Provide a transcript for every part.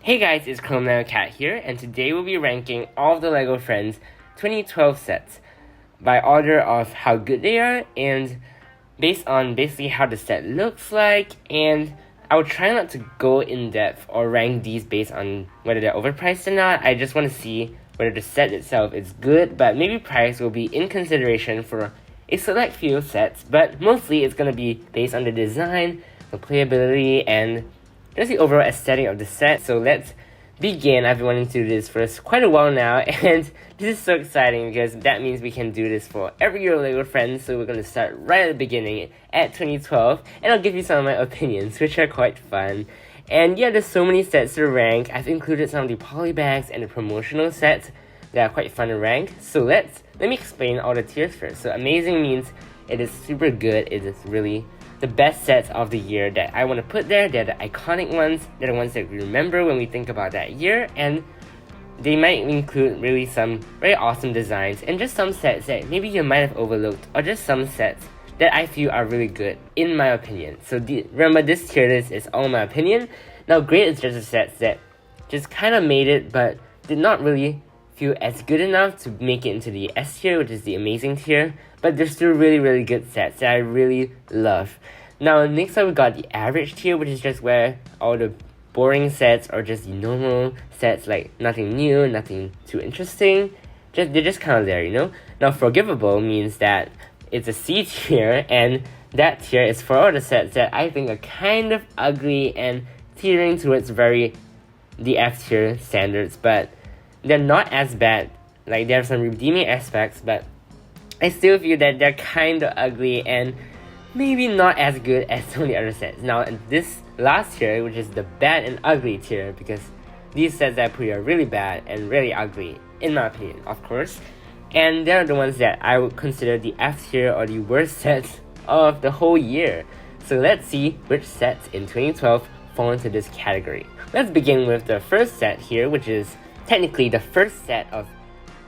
Hey guys, it's Promotional Cat here, and today we'll be ranking all of the LEGO Friends 2012 sets by order of how good they are and based on basically how the set looks like, and I will try not to go in depth or rank these based on whether they're overpriced or not. I just want to see whether the set itself is good, but maybe price will be in consideration for a select few sets, but mostly it's going to be based on the design, the playability, and just the overall aesthetic of the set. So let's begin. I've been wanting to do this for quite a while now, and this is so exciting because that means we can do this for every year of LEGO Friends. So we're going to start right at the beginning at 2012, and I'll give you some of my opinions, which are quite fun. And yeah, there's so many sets to rank. I've included some of the polybags and the promotional sets that are quite fun to rank. So let me explain all the tiers first. So amazing means it is super good. It is really the best sets of the year that I want to put there. They're the iconic ones. They're the ones that we remember when we think about that year, and they might include really some very awesome designs and just some sets that maybe you might have overlooked, or just some sets that I feel are really good in my opinion. So remember, this tier list is all my opinion. Now great is just the sets that just kind of made it but did not really feel as good enough to make it into the S tier, which is the amazing tier, but they're still really good sets that I really love. Now next up we got the average tier, which is just where all the boring sets or just the normal sets, like nothing new, nothing too interesting, they're just kind of there, you know. Now forgivable means that it's a C tier, and that tier is for all the sets that I think are kind of ugly and teetering towards the F tier standards, but they're not as bad. Like, there are some redeeming aspects, but I still feel that they're kind of ugly and maybe not as good as some of the other sets. Now, in this last tier, which is the bad and ugly tier, because these sets that I put here are really bad and really ugly, in my opinion, of course. And they're the ones that I would consider the F tier or the worst sets of the whole year. So let's see which sets in 2012 fall into this category. Let's begin with the first set here, which is technically the first set of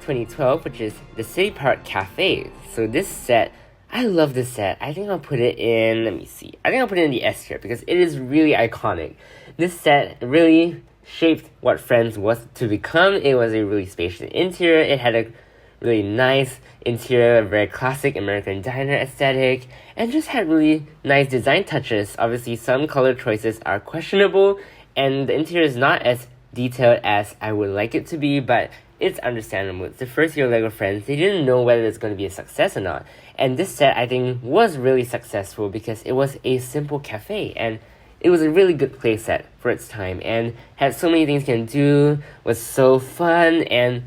2012, which is the City Park Cafe. So this set, I love this set. I think I'll put it in, let me see. I think I'll put it in the S tier because it is really iconic. This set really shaped what Friends was to become. It was a really spacious interior. It had a really nice interior, very classic American diner aesthetic, and just had really nice design touches. Obviously, some color choices are questionable, and the interior is not as detailed as I would like it to be, but it's understandable. It's the first year of LEGO Friends. They didn't know whether it's going to be a success or not. And this set, I think, was really successful because it was a simple cafe, and it was a really good play set for its time, and had so many things you can do, was so fun, and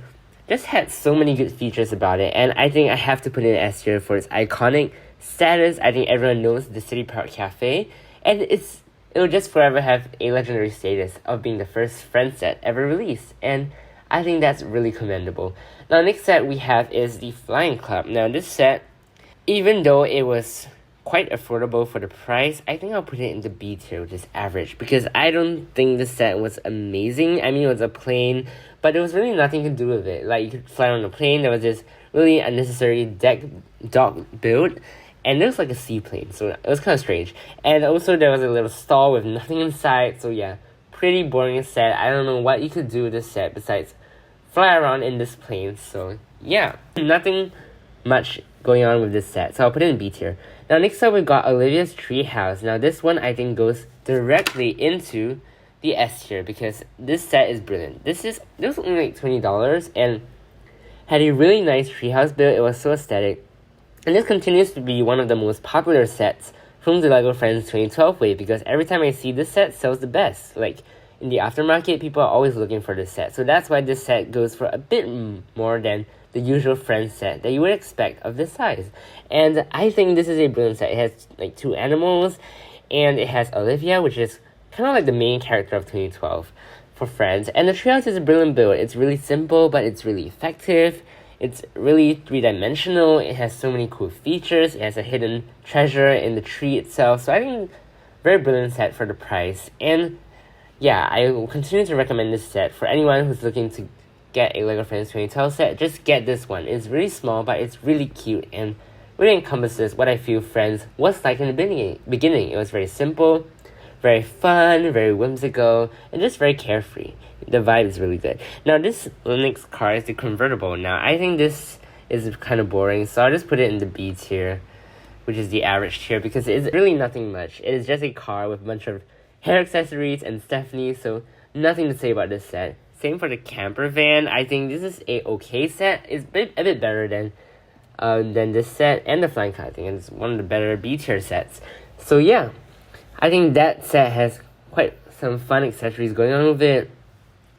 just had so many good features about it. And I think I have to put it in S tier for its iconic status. I think everyone knows the City Park Cafe, and it will just forever have a legendary status of being the first Friends set ever released, and I think that's really commendable. Now, next set we have is the Flying Club. Now, this set, even though it was quite affordable for the price, I think I'll put it in the B tier, which is average, because I don't think the set was amazing. I mean, it was a plane, but there was really nothing to do with it. Like, you could fly on a plane, there was this really unnecessary dock build, and it was like a seaplane, so it was kind of strange. And also there was a little stall with nothing inside, so yeah, pretty boring set. I don't know what you could do with this set besides fly around in this plane, so yeah, nothing much going on with this set, so I'll put it in B tier. Now next up we've got Olivia's Treehouse. Now this one I think goes directly into the S tier because this set is brilliant. This was only like $20 and had a really nice treehouse build. It was so aesthetic. And this continues to be one of the most popular sets from the LEGO Friends 2012 wave because every time I see this set sells the best. Like, in the aftermarket, people are always looking for this set. So that's why this set goes for a bit more than the usual Friends set that you would expect of this size. And I think this is a brilliant set. It has like 2 animals, and it has Olivia, which is kind of like the main character of 2012 for Friends. And the treehouse is a brilliant build. It's really simple, but it's really effective. It's really 3-dimensional. It has so many cool features. It has a hidden treasure in the tree itself. So I think very brilliant set for the price. And yeah, I will continue to recommend this set for anyone who's looking to get a LEGO Friends 2012 set. Just get this one. It's really small, but it's really cute and really encompasses what I feel Friends was like in the beginning. It was very simple, very fun, very whimsical, and just very carefree. The vibe is really good. Now this next car is the convertible. Now I think this is kind of boring, so I'll just put it in the B tier, which is the average tier, because it's really nothing much. It is just a car with a bunch of hair accessories and Stephanie, so nothing to say about this set. Same for the camper van. I think this is a okay set. It's a bit better than this set and the flying car. I think it's one of the better B tier sets. So yeah, I think that set has quite some fun accessories going on with it.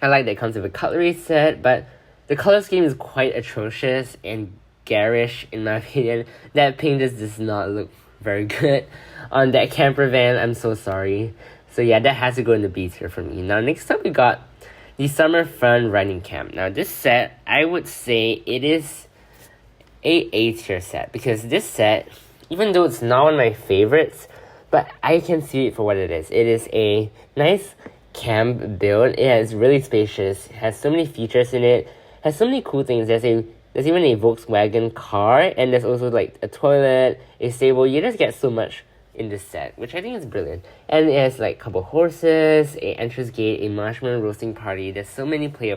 I like that it comes with a cutlery set, but the color scheme is quite atrocious and garish in my opinion. That pink just does not look very good on that camper van. I'm so sorry. So yeah, that has to go in the B tier for me. Now next up we got the Summer Fun Riding Camp. Now this set, I would say it is A tier set, because this set, even though it's not one of my favorites, but I can see it for what it is. It is a nice camp build. It is really spacious. It has so many features in it. Has so many cool things. There's even a Volkswagen car, and there's also like a toilet, a stable. You just get so much in this set, which I think is brilliant. And it has like a couple horses, a entrance gate, a marshmallow roasting party. There's so many play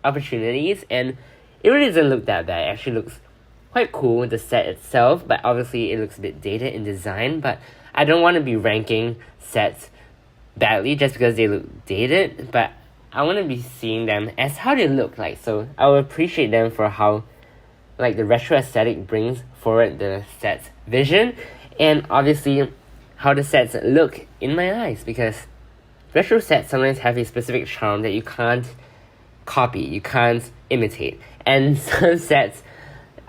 opportunities, and it really doesn't look that bad. It actually looks quite cool, the set itself, but obviously it looks a bit dated in design. But I don't want to be ranking sets badly just because they look dated, but I want to be seeing them as how they look like. So I will appreciate them for how like the retro aesthetic brings forward the set's vision, and obviously how the sets look in my eyes, because retro sets sometimes have a specific charm that you can't copy, you can't imitate. And some sets,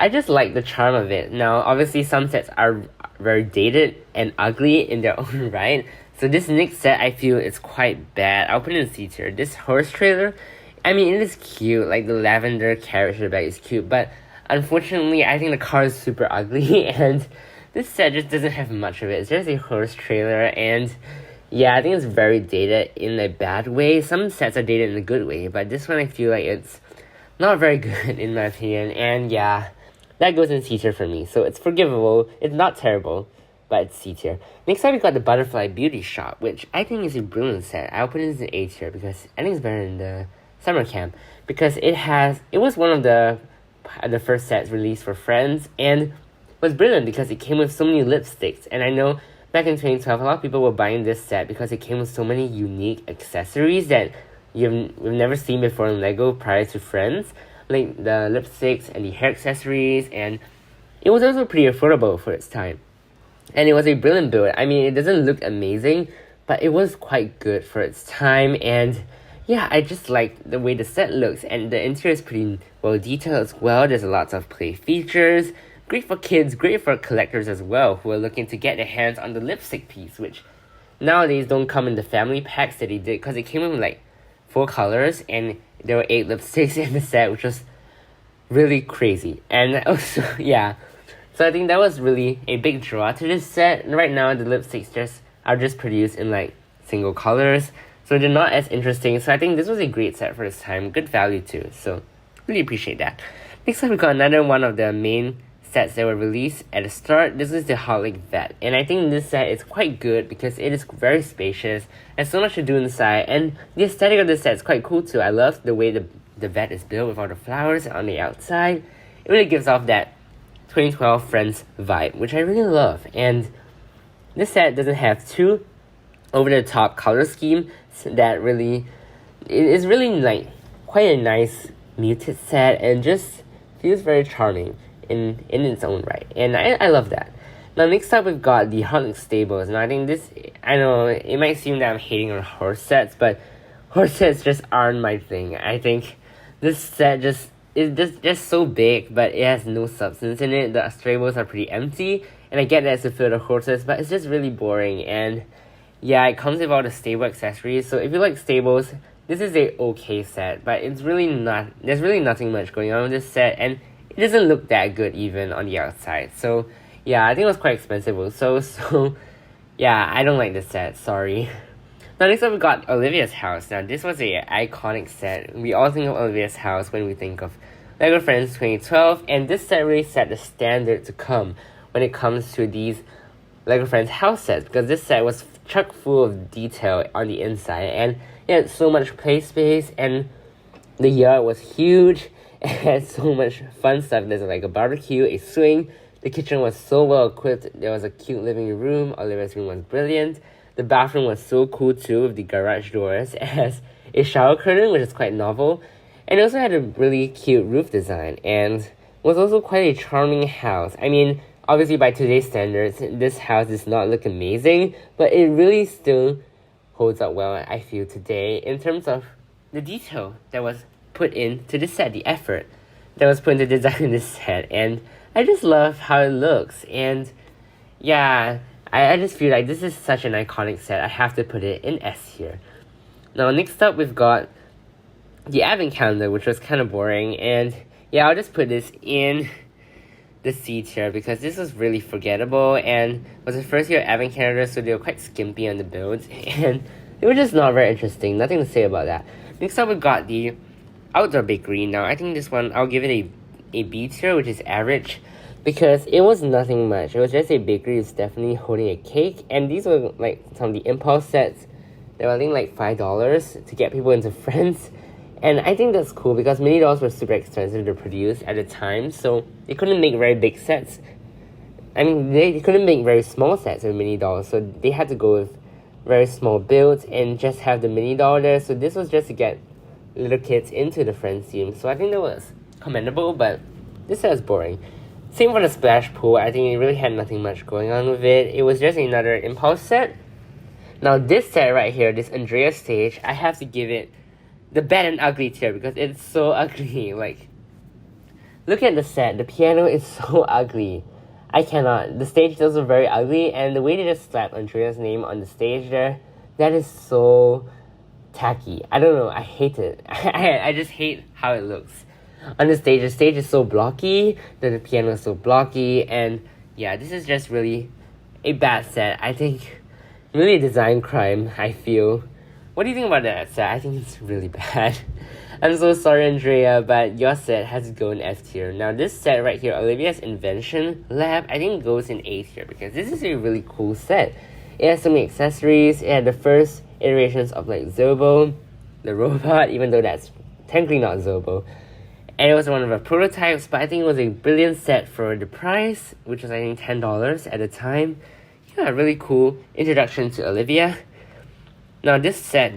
I just like the charm of it. Now obviously some sets are very dated and ugly in their own right. So this next set, I feel it's quite bad. I'll put it in C tier. This horse trailer, I mean, it is cute. Like the lavender carriage bag is cute, but unfortunately, I think the car is super ugly, and this set just doesn't have much of it. It's just a horse trailer, and yeah, I think it's very dated in a bad way. Some sets are dated in a good way, but this one I feel like it's not very good in my opinion, and yeah, that goes in C tier for me. So it's forgivable. It's not terrible, but it's C tier. Next up, we got the Butterfly Beauty Shop, which I think is a brilliant set. I'll put it in A tier because I think it's better than the Summer Camp, because it was one of the first sets released for Friends, and was brilliant because it came with so many lipsticks. And I know back in 2012, a lot of people were buying this set because it came with so many unique accessories that we've never seen before in LEGO prior to Friends, like the lipsticks and the hair accessories, and it was also pretty affordable for its time. And it was a brilliant build. I mean, it doesn't look amazing, but it was quite good for its time, and yeah, I just like the way the set looks, and the interior is pretty well detailed as well. There's lots of play features. Great for kids, great for collectors as well, who are looking to get their hands on the lipstick piece, which nowadays don't come in the family packs that they did, because it came in like 4 colors, and there were 8 lipsticks in the set, which was really crazy. And also, yeah, so I think that was really a big draw to this set. And right now, the lipsticks are just produced in like single colors, so they're not as interesting. So I think this was a great set for its time, good value too, so really appreciate that. Next up, we got another one of the main sets that were released at the start. This is the Holic Vet, and I think this set is quite good because it is very spacious. There's so much to do inside, and the aesthetic of this set is quite cool too. I love the way the vet is built with all the flowers on the outside. It really gives off that 2012 Friends vibe, which I really love. And this set doesn't have too over-the-top color scheme that really, it is really like quite a nice muted set, and just feels very charming in its own right, and I love that. Now next up, we've got the Holic Stables. Now I think this, I know it might seem that I'm hating on horse sets, but horse sets just aren't my thing. I think this set is just so big, but it has no substance in it. The stables are pretty empty, and I get that it's to fill the horses, but it's just really boring. And yeah, it comes with all the stable accessories, so if you like stables, this is a okay set, but it's really not, there's really nothing much going on with this set, and it doesn't look that good even on the outside. So yeah, I think it was quite expensive. So yeah, I don't like this set, sorry. Now next up, we got Olivia's house. Now this was a iconic set. We all think of Olivia's house when we think of LEGO Friends 2012, and this set really set the standard to come when it comes to these Lego Friends house sets, because this set was chock full of detail on the inside, and it had so much play space, and the yard was huge. It had so much fun stuff. There's like a barbecue, a swing. The kitchen was so well equipped. There was a cute living room. Olivia's room was brilliant. The bathroom was so cool too, with the garage doors. It has a shower curtain, which is quite novel. And it also had a really cute roof design, and was also quite a charming house. I mean, obviously by today's standards, this house does not look amazing, but it really still holds up well, I feel, today, in terms of the detail that was put into the set, the effort that was put into designing this set. And I just love how it looks. And yeah, I just feel like this is such an iconic set. I have to put it in S here. Now, next up, we've got the advent calendar, which was kind of boring. And yeah, I'll just put this in the C tier because this was really forgettable and was the first year advent calendar, so they were quite skimpy on the builds. And they were just not very interesting. Nothing to say about that. Next up, we got the outdoor bakery. Now, I think this one, I'll give it a B tier, which is average, because it was nothing much. It was just a bakery. It's definitely holding a cake, and these were like some of the impulse sets. They were I think like $5 to get people into Friends, and I think that's cool because mini dolls were super expensive to produce at the time, so they couldn't make very big sets. I mean, they couldn't make very small sets of mini dolls, so they had to go with very small builds and just have the mini doll there. So this was just to get little kids into the Friends theme. So I think that was commendable, but this set was boring. Same for the splash pool. I think it really had nothing much going on with it. It was just another impulse set. Now this set right here, this Andrea stage, I have to give it the bad and ugly tier because it's so ugly. Like, look at the set. The piano is so ugly. I cannot. The stage is also very ugly, and the way they just slapped Andrea's name on the stage there, that is so tacky. I don't know. I hate it. I just hate how it looks on the stage is so blocky, the piano is so blocky, and yeah, this is just really a bad set. I think really a design crime, I feel. What do you think about that set? I think it's really bad. I'm so sorry, Andrea, but your set has to go in F tier. Now this set right here, Olivia's Invention Lab, I think goes in A tier because this is a really cool set. It has so many accessories. It had the first iterations of like Zobo, the robot, even though that's technically not Zobo. And it was one of the prototypes, but I think it was a brilliant set for the price, which was I think $10 at the time. Yeah, really cool introduction to Olivia. Now this set,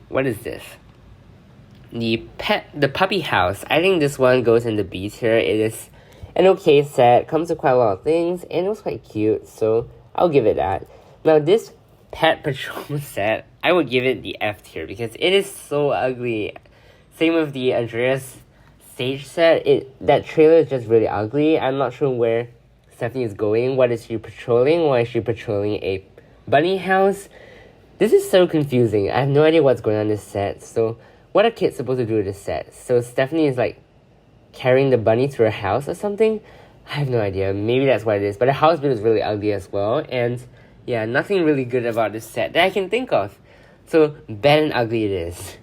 what is this? The puppy house. I think this one goes in the B tier. It is an okay set, comes with quite a lot of things, and it was quite cute, so I'll give it that. Now this Pet Patrol set, I would give it the F tier because it is so ugly. Same with the Andreas stage set. That trailer is just really ugly. I'm not sure where Stephanie is going. What is she patrolling? Why is she patrolling a bunny house? This is so confusing. I have no idea what's going on in this set. So what are kids supposed to do with this set? So Stephanie is like carrying the bunny to her house or something? I have no idea. Maybe that's what it is. But the house build is really ugly as well. And yeah, nothing really good about this set that I can think of. So bad and ugly it is.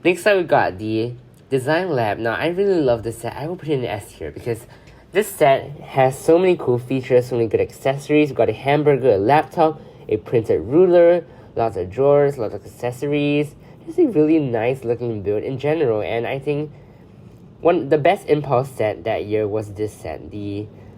Next up we got the Design Lab. Now I really love this set. I will put it in the S tier because this set has so many cool features, so many good accessories. We've got a hamburger, a laptop, a printed ruler, lots of drawers, lots of accessories. Just a really nice looking build in general, and I think the best impulse set that year was this set.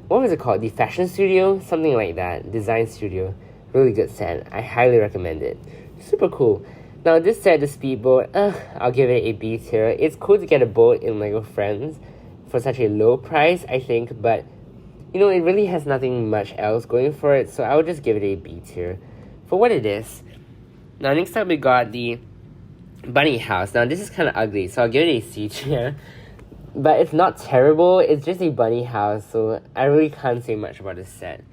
What was it called? The Fashion Studio? Something like that. Design Studio. Really good set. I highly recommend it. Super cool. Now this set, the speedboat, I'll give it a B tier. It's cool to get a boat in Lego Friends for such a low price, I think, but you know, it really has nothing much else going for it, so I would just give it a B tier for what it is. Now next up we got the bunny house. Now this is kind of ugly, so I'll give it a C tier. But it's not terrible, it's just a bunny house, so I really can't say much about this set.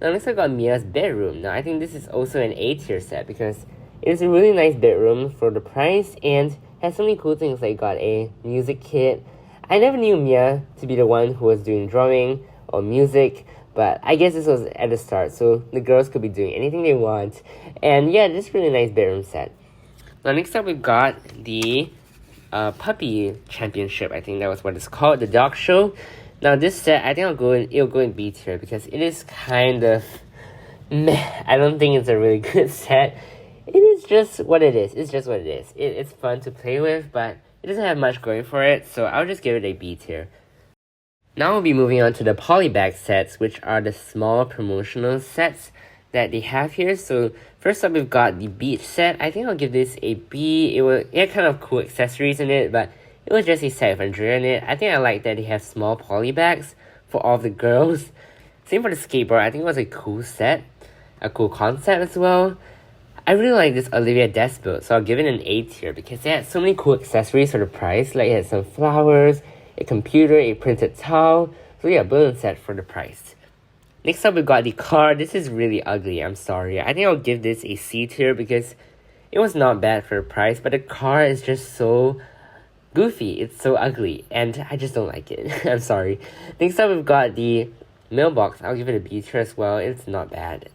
Now next I got Mia's bedroom. Now I think this is also an A tier set because it is a really nice bedroom for the price and has so many cool things, like got a music kit. I never knew Mia to be the one who was doing drumming or music, but I guess this was at the start, so the girls could be doing anything they want. And yeah, this is really nice bedroom set. Now next up we've got the puppy championship. I think that was what it's called, the dog show. Now this set, I think it'll go in B tier because it is kind of meh, I don't think it's a really good set. It is just what it is. It's just what it is. It's fun to play with, but it doesn't have much going for it, so I'll just give it a B tier. Now we'll be moving on to the Polybag sets, which are the small promotional sets that they have here. So first up, we've got the beach set. I think I'll give this a B. It had kind of cool accessories in it, but it was just a set of Andrea in it. I think I like that they have small polybags for all of the girls. Same for the skateboard. I think it was a cool set, a cool concept as well. I really like this Olivia desk build, so I'll give it an A tier because it had so many cool accessories for the price. Like it had some flowers, a computer, a printed towel. So yeah, brilliant set for the price. Next up, we've got the car. This is really ugly, I'm sorry. I think I'll give this a C tier because it was not bad for the price, but the car is just so goofy. It's so ugly, and I just don't like it. I'm sorry. Next up, we've got the mailbox. I'll give it a B tier as well. It's not bad.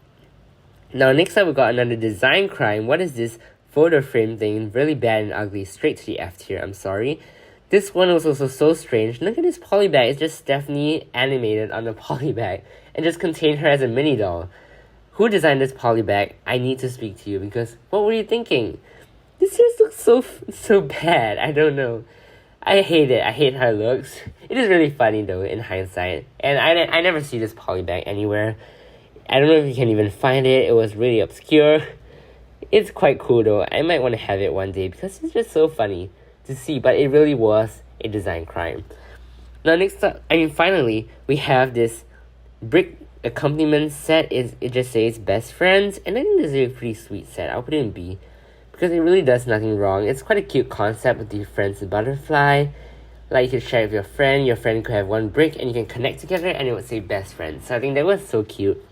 Now, next up, we've got another design crime. What is this photo frame thing? Really bad and ugly. Straight to the F tier, I'm sorry. This one was also so strange. Look at this polybag. It's just Stephanie animated on the polybag and just contained her as a mini doll. Who designed this polybag? I need to speak to you because what were you thinking? This just looks so bad. I don't know. I hate it. I hate how it looks. It is really funny though in hindsight. And I never see this polybag anywhere. I don't know if you can even find it. It was really obscure. It's quite cool though. I might want to have it one day because it's just so funny to see, but it really was a design crime. Now next up, finally, we have this brick accompaniment set. It just says best friends, and I think this is a pretty sweet set. I'll put it in B because it really does nothing wrong. It's quite a cute concept with the friends butterfly. Like you could share with your friend could have one brick and you can connect together and it would say best friends. So I think that was so cute.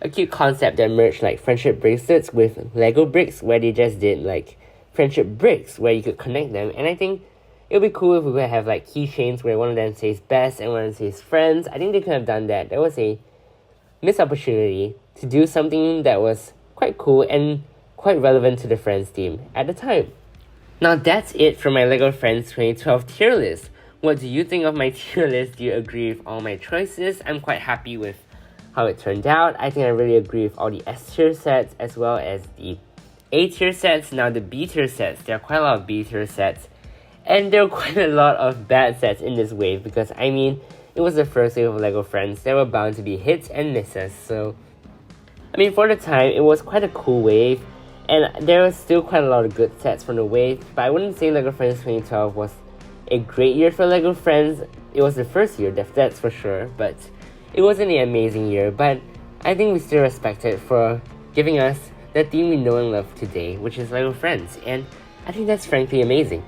A cute concept that merged like friendship bracelets with Lego bricks, where they just did like friendship bricks where you could connect them. And I think it would be cool if we could have like keychains where one of them says best and one of them says friends. I think they could have done that. That was a missed opportunity to do something that was quite cool and quite relevant to the Friends theme at the time. Now that's it for my LEGO Friends 2012 tier list. What do you think of my tier list? Do you agree with all my choices? I'm quite happy with how it turned out. I think I really agree with all the S tier sets as well as the A tier sets. Now the B tier sets, there are quite a lot of B tier sets. And there are quite a lot of bad sets in this wave because it was the first wave of LEGO Friends. There were bound to be hits and misses. So, for the time, it was quite a cool wave. And there was still quite a lot of good sets from the wave. But I wouldn't say LEGO Friends 2012 was a great year for LEGO Friends. It was the first year, that's for sure. But it wasn't an amazing year. But I think we still respect it for giving us the theme we know and love today, which is LEGO Friends. And I think that's frankly amazing.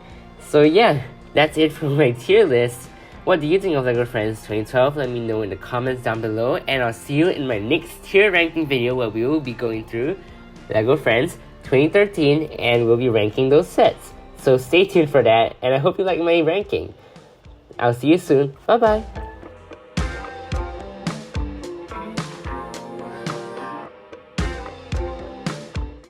So yeah, that's it for my tier list. What do you think of LEGO Friends 2012? Let me know in the comments down below, and I'll see you in my next tier ranking video where we will be going through LEGO Friends 2013 and we'll be ranking those sets. So stay tuned for that, and I hope you like my ranking. I'll see you soon. Bye bye.